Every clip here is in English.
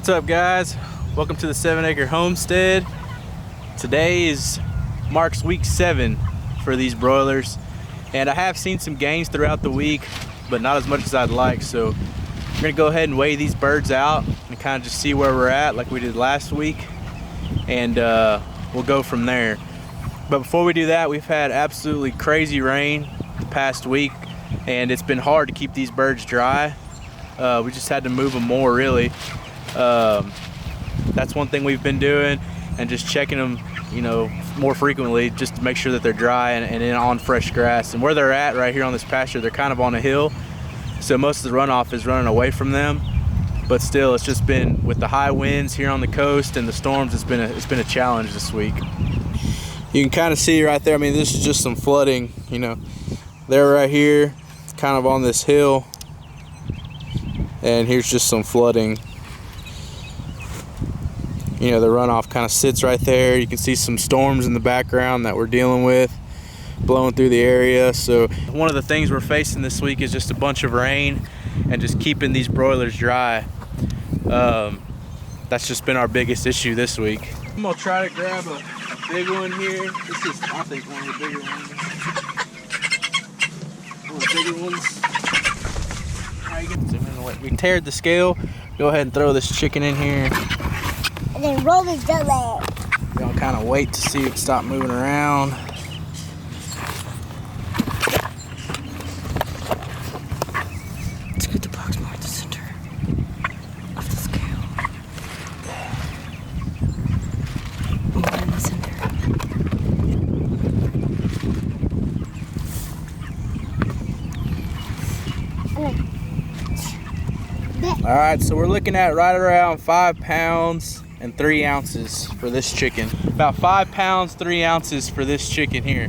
What's up, guys? Welcome to the 7-acre homestead. Today marks week 7 for these broilers, and I have seen some gains throughout the week, but not as much as I'd like. So we're gonna go ahead and weigh these birds out and kind of just see where we're at, like we did last week, and we'll go from there. But before we do that, we've had absolutely crazy rain the past week, and it's been hard to keep these birds dry. We just had to move them more, really. That's one thing we've been doing, and just checking them, more frequently, just to make sure that they're dry and on fresh grass. And where they're at right here on this pasture, they're kind of on a hill, so most of the runoff is running away from them. But still, it's just been, with the high winds here on the coast and the storms, it's been a challenge this week. You can kind of see right there, this is just some flooding. They're right here, kind of on this hill, and here's just some flooding. The runoff kind of sits right there. You can see some storms in the background that we're dealing with, blowing through the area. So one of the things we're facing this week is just a bunch of rain and just keeping these broilers dry. That's just been our biggest issue this week. I'm gonna try to grab a big one here. This is, I think, one of the bigger ones. One of the bigger ones. We teared the scale. Go ahead and throw this chicken in here. And then roll his belly. We're gonna kind of wait to see it stop moving around. Scoot the box more to the center of the scale. More in the center. All right, so we're looking at right around 5 pounds and 3 ounces for this chicken. About 5 pounds, 3 ounces for this chicken here.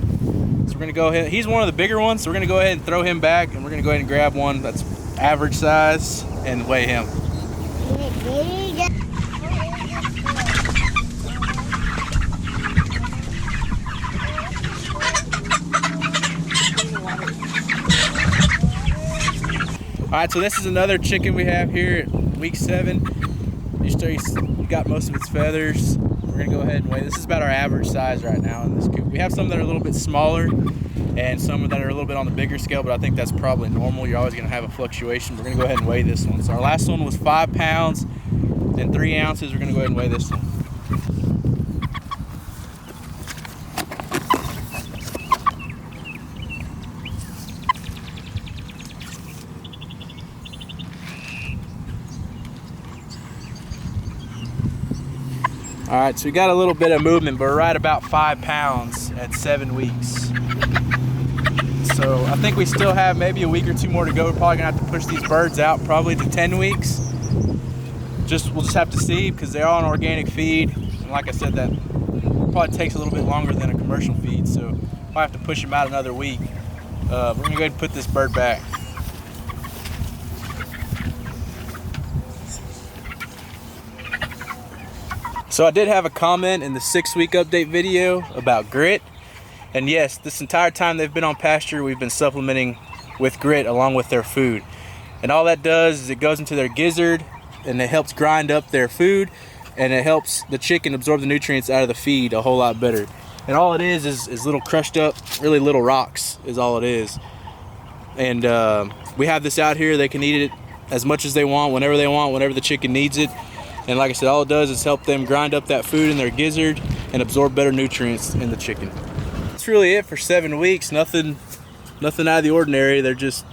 So we're gonna go ahead, he's one of the bigger ones, so we're gonna go ahead and throw him back, and we're gonna go ahead and grab one that's average size and weigh him. All right, so this is another chicken we have here at week 7. You see he's got most of its feathers. We're gonna go ahead and weigh. This is about our average size right now in this coop. We have some that are a little bit smaller and some that are a little bit on the bigger scale, but I think that's probably normal. You're always gonna have a fluctuation. We're gonna go ahead and weigh this one. So our last one was 5 pounds and 3 ounces. We're gonna go ahead and weigh this one. All right, so we got a little bit of movement, but we're right about 5 pounds at 7 weeks. So I think we still have maybe a week or 2 more to go. We're probably gonna have to push these birds out probably to 10 weeks. We'll just have to see, because they're all on organic feed. And like I said, that probably takes a little bit longer than a commercial feed, so I'll have to push them out another week. We're gonna go ahead and put this bird back. So I did have a comment in the 6-week update video about grit. And yes, this entire time they've been on pasture, we've been supplementing with grit along with their food. And all that does is it goes into their gizzard, and it helps grind up their food, and it helps the chicken absorb the nutrients out of the feed a whole lot better. And all it is little crushed up, really little rocks is all it is. And we have this out here. They can eat it as much as they want, whenever the chicken needs it. And like I said, all it does is help them grind up that food in their gizzard and absorb better nutrients in the chicken. That's really it for 7 weeks. Nothing out of the ordinary. They're just,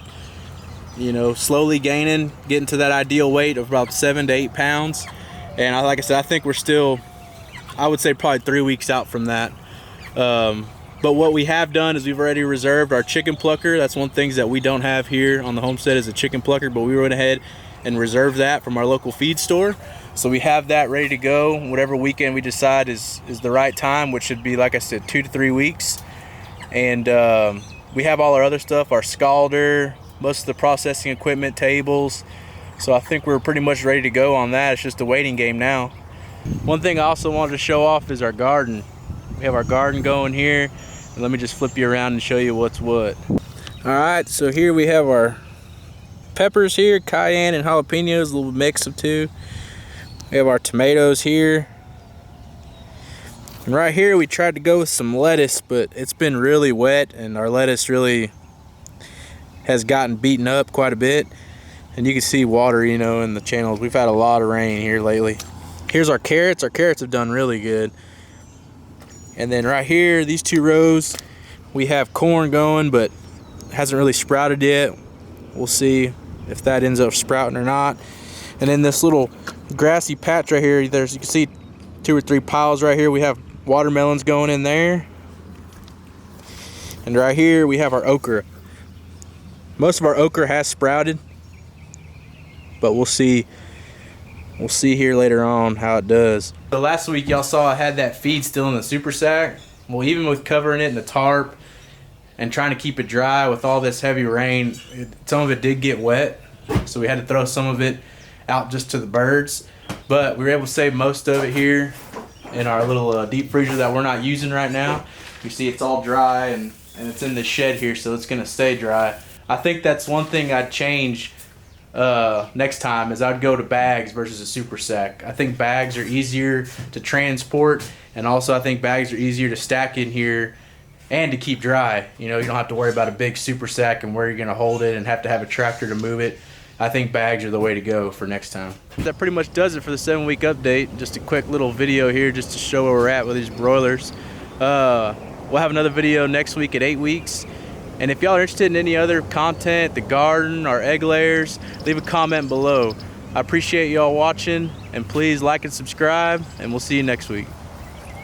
slowly gaining, getting to that ideal weight of about 7 to 8 pounds. And like I said, I think we're still, I would say probably 3 weeks out from that. But what we have done is we've already reserved our chicken plucker. That's one thing that we don't have here on the homestead, is a chicken plucker, but we went ahead and reserved that from our local feed store. So we have that ready to go whatever weekend we decide is the right time, which should be, like I said, 2 to 3 weeks. And we have all our other stuff, our scalder, most of the processing equipment, tables. So I think we're pretty much ready to go on that. It's just a waiting game now. One thing I also wanted to show off is our garden. We have our garden going here. And let me just flip you around and show you what's what. All right, so here we have our peppers here, cayenne and jalapenos, a little mix of two. We have our tomatoes here. And right here we tried to go with some lettuce, but it's been really wet and our lettuce really has gotten beaten up quite a bit. And you can see water, you know, in the channels. We've had a lot of rain here lately. Here's our carrots. Our carrots have done really good. And then right here, these 2 rows, we have corn going, but it hasn't really sprouted yet. We'll see if that ends up sprouting or not. And then this little grassy patch right here, you can see 2 or 3 piles right here. We have watermelons going in there. And right here, we have our okra. Most of our okra has sprouted, but we'll see here later on how it does. So last week y'all saw I had that feed still in the super sack. Well, even with covering it in the tarp and trying to keep it dry with all this heavy rain, some of it did get wet, so we had to throw some of it out just to the birds. But we were able to save most of it here in our little deep freezer that we're not using right now. You see it's all dry and it's in the shed here, so it's gonna stay dry. I think that's one thing I'd change next time, is I'd go to bags versus a super sack. I think bags are easier to transport, and also I think bags are easier to stack in here and to keep dry. You know, you don't have to worry about a big super sack and where you're gonna hold it and have to have a tractor to move it. I think bags are the way to go for next time. That pretty much does it for the 7-week update. Just a quick little video here just to show where we're at with these broilers. We'll have another video next week at 8 weeks. And if y'all are interested in any other content, the garden, our egg layers, leave a comment below. I appreciate y'all watching, and please like and subscribe, and we'll see you next week.